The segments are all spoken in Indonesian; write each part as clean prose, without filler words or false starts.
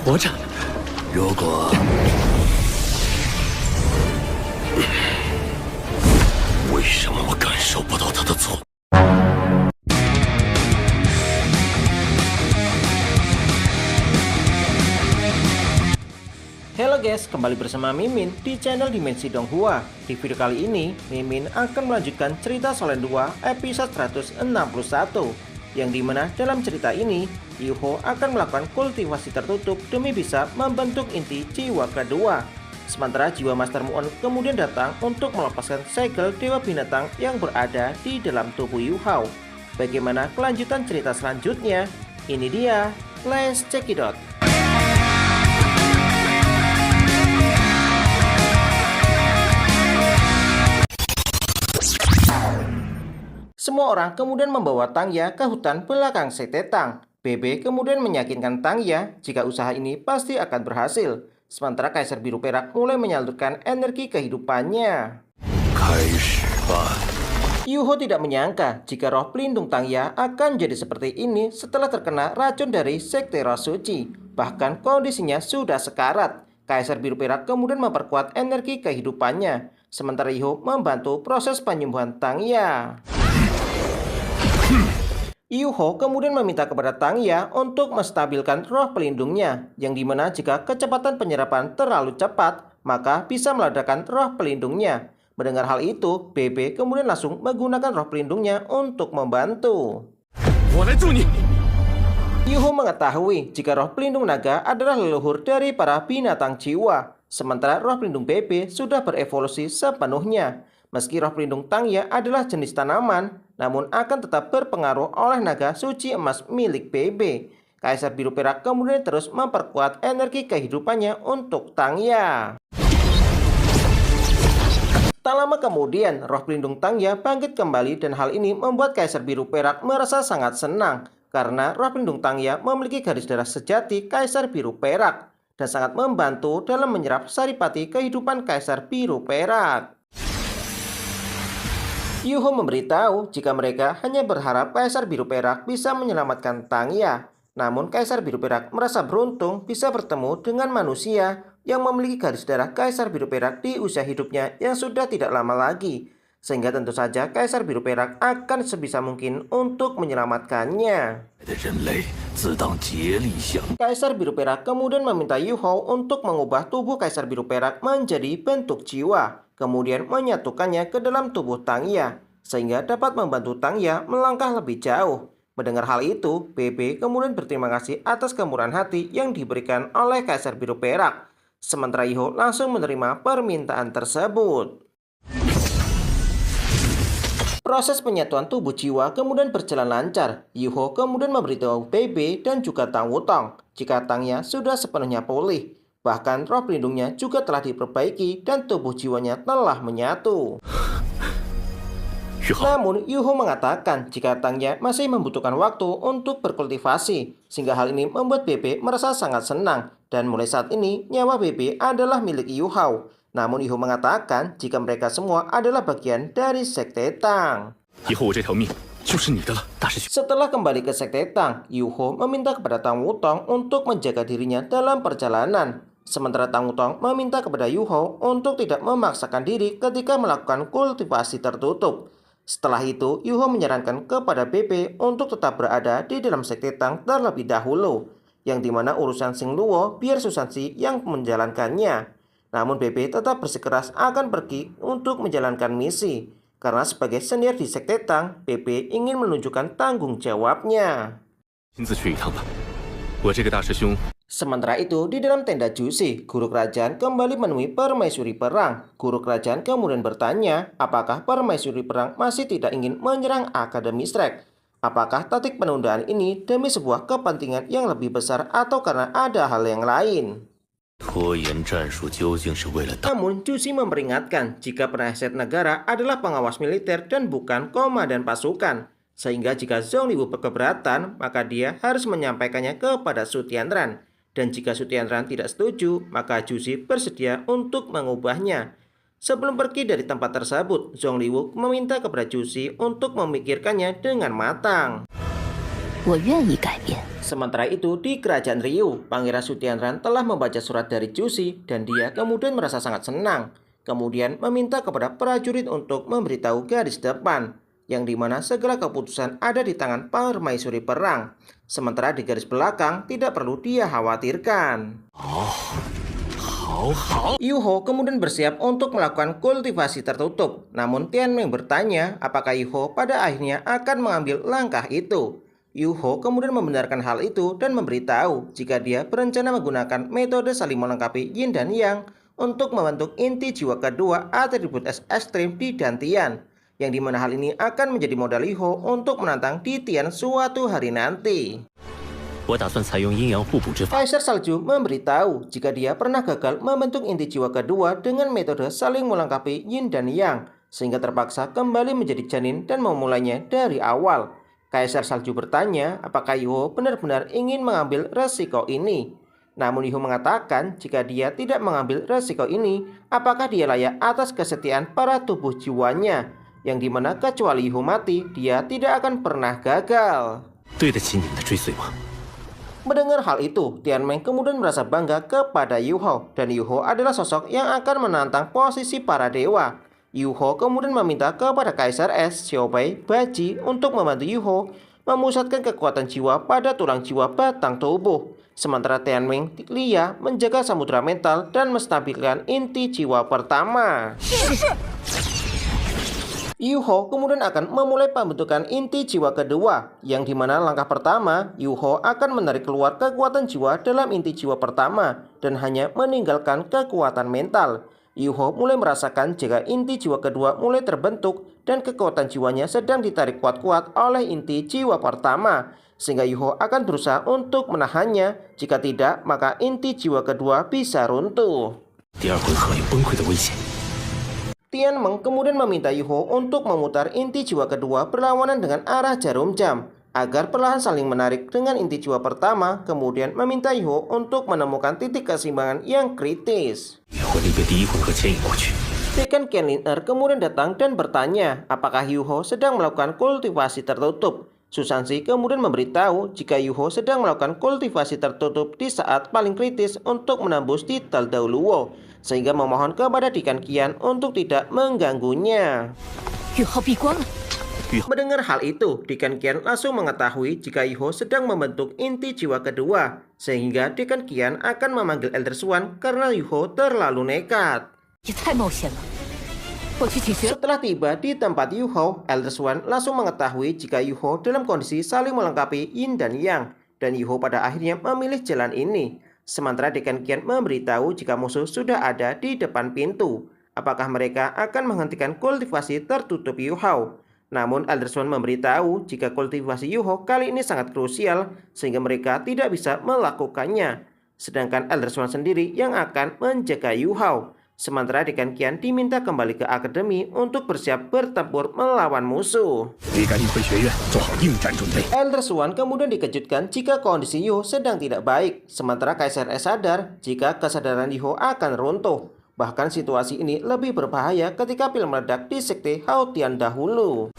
活着。如果为什么我感受不到他的存？ Halo guys, kembali bersama Mimin di channel Dimensi Donghua. Di video kali ini, Mimin akan melanjutkan cerita Solen 2 episode 161, yang dimana dalam cerita ini, Yuho akan melakukan kultivasi tertutup demi bisa membentuk inti jiwa kedua. Sementara jiwa Master Muon kemudian datang untuk melepaskan segel Dewa Binatang yang berada di dalam tubuh Yuhao. Bagaimana kelanjutan cerita selanjutnya? Ini dia, let's check it out. Semua orang kemudian membawa Tangya ke hutan belakang Sekte Tang. BB kemudian meyakinkan Tangya jika usaha ini pasti akan berhasil. Sementara Kaisar Biru Perak mulai menyalurkan energi kehidupannya. Yuho tidak menyangka jika roh pelindung Tangya akan jadi seperti ini setelah terkena racun dari Sekte Roh Suci. Bahkan kondisinya sudah sekarat. Kaisar Biru Perak kemudian memperkuat energi kehidupannya. Sementara Yuho membantu proses penyembuhan Tangya. Yuho kemudian meminta kepada Tangya untuk menstabilkan roh pelindungnya, yang dimana jika kecepatan penyerapan terlalu cepat, maka bisa meledakkan roh pelindungnya. Mendengar hal itu, BB kemudian langsung menggunakan roh pelindungnya untuk membantu. Yuho mengetahui jika roh pelindung naga adalah leluhur dari para binatang jiwa, sementara roh pelindung BB sudah berevolusi sepenuhnya. Meski roh pelindung Tangya adalah jenis tanaman, namun akan tetap berpengaruh oleh naga suci emas milik BB. Kaisar Biru Perak kemudian terus memperkuat energi kehidupannya untuk Tangya. Tak lama kemudian, roh pelindung Tangya bangkit kembali dan hal ini membuat Kaisar Biru Perak merasa sangat senang. Karena roh pelindung Tangya memiliki garis darah sejati Kaisar Biru Perak dan sangat membantu dalam menyerap saripati kehidupan Kaisar Biru Perak. Yuho memberitahu jika mereka hanya berharap Kaisar Biru Perak bisa menyelamatkan Tangya. Namun Kaisar Biru Perak merasa beruntung bisa bertemu dengan manusia yang memiliki garis darah Kaisar Biru Perak di usia hidupnya yang sudah tidak lama lagi. Sehingga tentu saja Kaisar Biru Perak akan sebisa mungkin untuk menyelamatkannya. Kaisar Biru Perak kemudian meminta Yuho untuk mengubah tubuh Kaisar Biru Perak menjadi bentuk jiwa. Kemudian menyatukannya ke dalam tubuh Tangya, sehingga dapat membantu Tangya melangkah lebih jauh. Mendengar hal itu, BB kemudian berterima kasih atas kemurahan hati yang diberikan oleh Kaisar Biru Perak. Sementara Yuho langsung menerima permintaan tersebut. Proses penyatuan tubuh jiwa kemudian berjalan lancar. Yuho kemudian memberitahu BB dan juga Tang Wutong jika Tangya sudah sepenuhnya pulih. Bahkan roh pelindungnya juga telah diperbaiki dan tubuh jiwanya telah menyatu. Namun Yuho mengatakan jika Tangya masih membutuhkan waktu untuk berkultivasi, sehingga hal ini membuat BB merasa sangat senang. Dan mulai saat ini nyawa BB adalah milik Yuhao. Namun Yuho mengatakan jika mereka semua adalah bagian dari Sekte Tang. Setelah kembali ke Sekte Tang, Yuho meminta kepada Tang Wutong untuk menjaga dirinya dalam perjalanan. Sementara Tang Wutong meminta kepada Yuho untuk tidak memaksakan diri ketika melakukan kultivasi tertutup. Setelah itu, Yuho menyarankan kepada BB untuk tetap berada di dalam Sekte Tang terlebih dahulu, yang dimana urusan Xing Luo biar Susansi yang menjalankannya. Namun BB tetap bersikeras akan pergi untuk menjalankan misi, karena sebagai senior di Sekte Tang, BB ingin menunjukkan tanggung jawabnya. Sementara itu, di dalam tenda Jushi, guru kerajaan kembali menemui permaisuri perang. Guru kerajaan kemudian bertanya, apakah permaisuri perang masih tidak ingin menyerang Akademi Shrek? Apakah taktik penundaan ini demi sebuah kepentingan yang lebih besar atau karena ada hal yang lain? Namun, Jushi memperingatkan jika penasihat negara adalah pengawas militer dan bukan komandan pasukan. Sehingga jika Zhong Liwu keberatan, maka dia harus menyampaikannya kepada Su Tianran. Dan jika Su Tianran tidak setuju, maka Jushi bersedia untuk mengubahnya. Sebelum pergi dari tempat tersebut, Zhong Liwu meminta kepada Jushi untuk memikirkannya dengan matang. 我愿意改变。 Sementara itu, di kerajaan Ryu, Pangeran Sutianran telah membaca surat dari Jushi dan dia kemudian merasa sangat senang. Kemudian meminta kepada prajurit untuk memberitahu garis depan, yang dimana segala keputusan ada di tangan permaisuri perang. Sementara di garis belakang tidak perlu dia khawatirkan. Yuho kemudian bersiap untuk melakukan kultivasi tertutup. Namun Tianmeng bertanya apakah Yuho pada akhirnya akan mengambil langkah itu. Yuho kemudian membenarkan hal itu dan memberitahu jika dia berencana menggunakan metode saling melengkapi Yin dan Yang untuk membentuk inti jiwa kedua atribut es ekstrim di Dantian, yang dimana hal ini akan menjadi modal Yuho untuk menantang di Tian suatu hari nanti. 我打算采用阴阳互补之法。 Kaisar Salju memberitahu jika dia pernah gagal membentuk inti jiwa kedua dengan metode saling melengkapi Yin dan Yang, sehingga terpaksa kembali menjadi janin dan memulainya dari awal. Kaisar Salju bertanya apakah Yuho benar-benar ingin mengambil resiko ini. Namun Yuho mengatakan jika dia tidak mengambil resiko ini, apakah dia layak atas kesetiaan para tubuh jiwanya, yang dimana kecuali Yuho mati, dia tidak akan pernah gagal. 对得起你们的追随吗？ Mendengar hal itu, Tianmeng kemudian merasa bangga kepada Yuho, dan Yuho adalah sosok yang akan menantang posisi para dewa. Yuho kemudian meminta kepada Kaisar Es, Xiaobei, Baji untuk membantu Yuho memusatkan kekuatan jiwa pada tulang jiwa batang tubuh. Sementara Tianmeng, Lia menjaga samudera mental dan menstabilkan inti jiwa pertama. Yuho kemudian akan memulai pembentukan inti jiwa kedua, yang dimana langkah pertama, Yuho akan menarik keluar kekuatan jiwa dalam inti jiwa pertama dan hanya meninggalkan kekuatan mental. Yuho mulai merasakan jika inti jiwa kedua mulai terbentuk dan kekuatan jiwanya sedang ditarik kuat-kuat oleh inti jiwa pertama, sehingga Yuho akan berusaha untuk menahannya. Jika tidak, maka inti jiwa kedua bisa runtuh. 第二回合有崩溃的危险。 Tianmeng kemudian meminta Yuho untuk memutar inti jiwa kedua berlawanan dengan arah jarum jam, agar perlahan saling menarik dengan inti jiwa pertama, kemudian meminta Yuho untuk menemukan titik keseimbangan yang kritis. 也会被第一回合牵引过去。 Dekan Qianlin kemudian datang dan bertanya apakah Yuho sedang melakukan kultivasi tertutup. Susansi kemudian memberitahu jika Yuho sedang melakukan kultivasi tertutup di saat paling kritis untuk menembus titel Daoluo, sehingga memohon kepada Dekan Qian untuk tidak mengganggunya. 宇浩闭关了， Mendengar hal itu, Dekan Qian langsung mengetahui jika Yuho sedang membentuk inti jiwa kedua, sehingga Dekan Qian akan memanggil Elder Swan karena Yuho terlalu nekat. 也太冒险了。我去解决。 Setelah tiba di tempat Yuho, Elder Swan langsung mengetahui jika Yuho dalam kondisi saling melengkapi Yin dan Yang, dan Yuho pada akhirnya memilih jalan ini. Sementara Dekan Qian memberitahu jika musuh sudah ada di depan pintu. Apakah mereka akan menghentikan kultivasi tertutup Yuho? Namun Elder Swan memberitahu jika kultivasi Yuho kali ini sangat krusial, sehingga mereka tidak bisa melakukannya. Sedangkan Elder Swan sendiri yang akan menjaga Yuho. Sementara Dekan Qian diminta kembali ke akademi untuk bersiap bertempur melawan musuh. 你赶紧回学院做好应战准备。 Elder Swan kemudian dikejutkan jika kondisi Yuho sedang tidak baik. Sementara Kaisar Es sadar jika kesadaran Yuho akan runtuh. Bahkan situasi ini lebih berbahaya ketika pil meledak di sekte Haotian dahulu.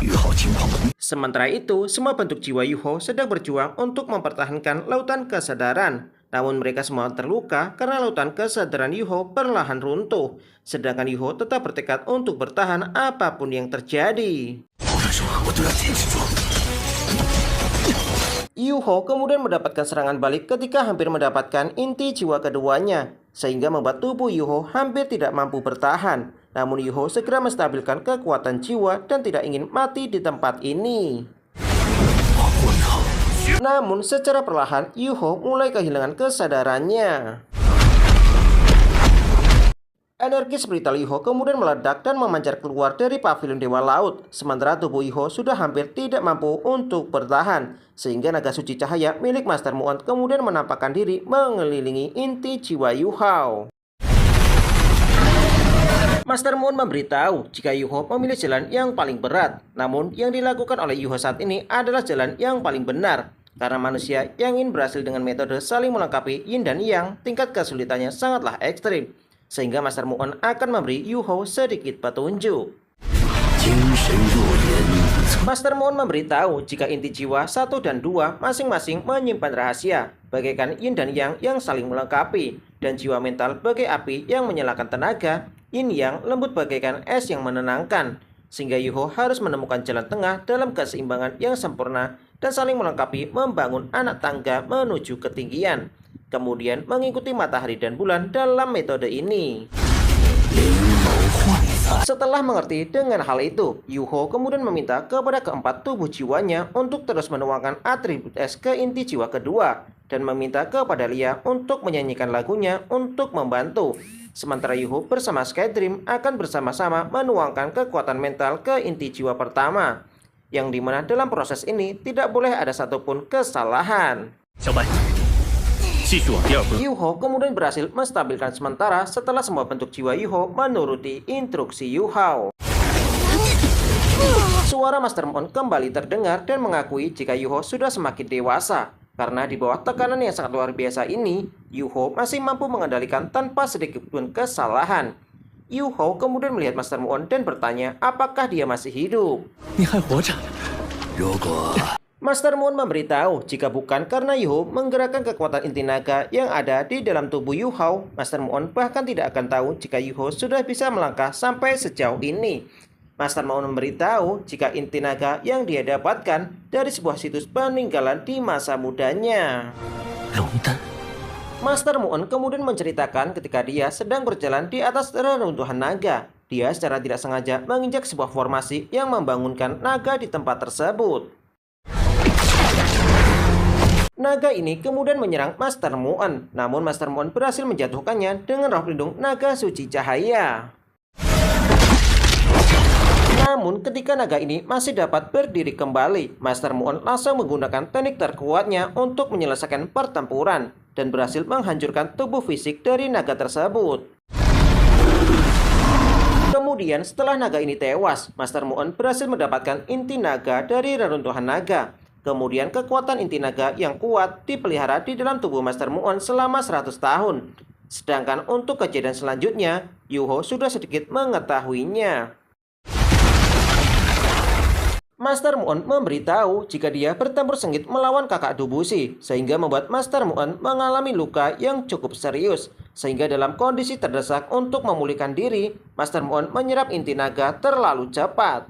宇浩情况不明， Sementara itu, semua bentuk jiwa Yuho sedang berjuang untuk mempertahankan lautan kesadaran. Namun mereka semua terluka karena lautan kesadaran Yuho perlahan runtuh. Sedangkan Yuho tetap bertekad untuk bertahan apapun yang terjadi. 我敢说，我都要坚持住。 Yuho kemudian mendapatkan serangan balik ketika hampir mendapatkan inti jiwa keduanya, sehingga membuat tubuh Yuho hampir tidak mampu bertahan. Namun Yuho segera menstabilkan kekuatan jiwa dan tidak ingin mati di tempat ini. Namun secara perlahan Yuho mulai kehilangan kesadarannya. Energi spiritual Yuho kemudian meledak dan memancar keluar dari pavilion Dewa Laut. Sementara tubuh Yuho sudah hampir tidak mampu untuk bertahan, sehingga naga suci cahaya milik Master Muon kemudian menampakkan diri mengelilingi inti jiwa Yuho. Master Muon memberitahu jika Yuho memilih jalan yang paling berat. Namun yang dilakukan oleh Yuho saat ini adalah jalan yang paling benar. Karena manusia yang ingin berhasil dengan metode saling melengkapi Yin dan Yang, tingkat kesulitannya sangatlah ekstrim. Sehingga Master Muon akan memberi Yuho sedikit petunjuk. 精神若言，淬 Master Muon memberitahu jika inti jiwa 1 dan 2 masing-masing menyimpan rahasia, bagaikan yin dan yang saling melengkapi, dan jiwa mental bagai api yang menyalakan tenaga, yin yang lembut bagaikan es yang menenangkan, sehingga Yuho harus menemukan jalan tengah dalam keseimbangan yang sempurna dan saling melengkapi membangun anak tangga menuju ketinggian, kemudian mengikuti matahari dan bulan dalam metode ini. Setelah mengerti dengan hal itu, Yuho kemudian meminta kepada keempat tubuh jiwanya untuk terus menuangkan atribut es ke inti jiwa kedua dan meminta kepada Lia untuk menyanyikan lagunya untuk membantu. Sementara Yuho bersama Skydream akan bersama-sama menuangkan kekuatan mental ke inti jiwa pertama, yang dimana dalam proses ini tidak boleh ada satupun kesalahan. Yuho kemudian berhasil menstabilkan sementara setelah semua bentuk jiwa Yuho menuruti instruksi Yuhao. Suara Master Muon kembali terdengar dan mengakui jika Yuho sudah semakin dewasa. Karena di bawah tekanan yang sangat luar biasa ini, Yuho masih mampu mengendalikan tanpa sedikit pun kesalahan. Yuho kemudian melihat Master Muon dan bertanya apakah dia masih hidup. Master Muon memberitahu jika bukan karena Yuho menggerakkan kekuatan inti naga yang ada di dalam tubuh Yuhao, Master Muon bahkan tidak akan tahu jika Yuho sudah bisa melangkah sampai sejauh ini. Master Muon memberitahu jika inti naga yang dia dapatkan dari sebuah situs peninggalan di masa mudanya. Master Muon kemudian menceritakan ketika dia sedang berjalan di atas reruntuhan naga. Dia secara tidak sengaja menginjak sebuah formasi yang membangunkan naga di tempat tersebut. Naga ini kemudian menyerang Master Muon, namun Master Muon berhasil menjatuhkannya dengan roh pelindung naga suci cahaya. Namun ketika naga ini masih dapat berdiri kembali, Master Muon langsung menggunakan teknik terkuatnya untuk menyelesaikan pertempuran dan berhasil menghancurkan tubuh fisik dari naga tersebut. Kemudian setelah naga ini tewas, Master Muon berhasil mendapatkan inti naga dari reruntuhan naga. Kemudian kekuatan inti naga yang kuat dipelihara di dalam tubuh Master Muon selama 100 tahun. Sedangkan untuk kejadian selanjutnya, Yuho sudah sedikit mengetahuinya. Master Muon memberitahu jika dia bertempur sengit melawan kakak Dubushi, sehingga membuat Master Muon mengalami luka yang cukup serius. Sehingga dalam kondisi terdesak untuk memulihkan diri, Master Muon menyerap inti naga terlalu cepat.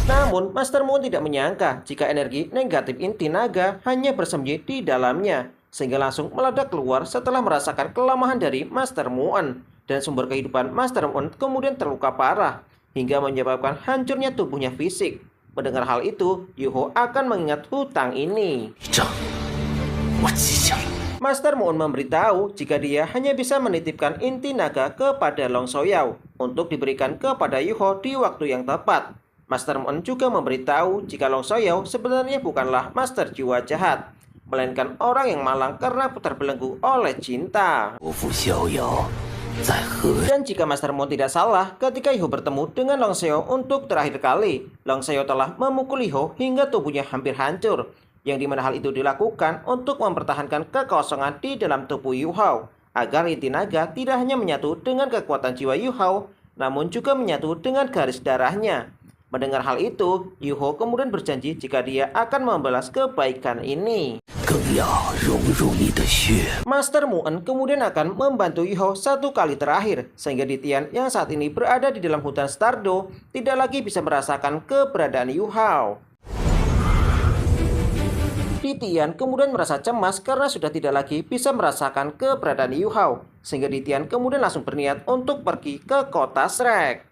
Namun, Master Muon tidak menyangka jika energi negatif inti naga hanya bersembunyi di dalamnya, sehingga langsung meledak keluar setelah merasakan kelemahan dari Master Muon. Dan sumber kehidupan Master Muon kemudian terluka parah, hingga menyebabkan hancurnya tubuhnya fisik. Mendengar hal itu, Yuho akan mengingat hutang ini. Master Muon memberitahu jika dia hanya bisa menitipkan inti naga kepada Long Xiaoyao untuk diberikan kepada Yuho di waktu yang tepat. Master Muon juga memberitahu jika Long Xiaoyao sebenarnya bukanlah master jiwa jahat, melainkan orang yang malang karena terbelenggu oleh cinta. Dan jika Master Muon tidak salah, ketika Yuho bertemu dengan Long Xiaoyao untuk terakhir kali, Long Xiaoyao telah memukul Yuho hingga tubuhnya hampir hancur, yang dimana hal itu dilakukan untuk mempertahankan kekosongan di dalam tubuh Yuhao, agar inti naga tidak hanya menyatu dengan kekuatan jiwa Yuhao, namun juga menyatu dengan garis darahnya. Mendengar hal itu, Yuho kemudian berjanji jika dia akan membalas kebaikan ini. Master Muon kemudian akan membantu Yuho satu kali terakhir, sehingga Ditian yang saat ini berada di dalam hutan Stardo tidak lagi bisa merasakan keberadaan Yuhao. Ditian kemudian merasa cemas karena sudah tidak lagi bisa merasakan keberadaan Yuhao, sehingga Ditian kemudian langsung berniat untuk pergi ke kota Shrek.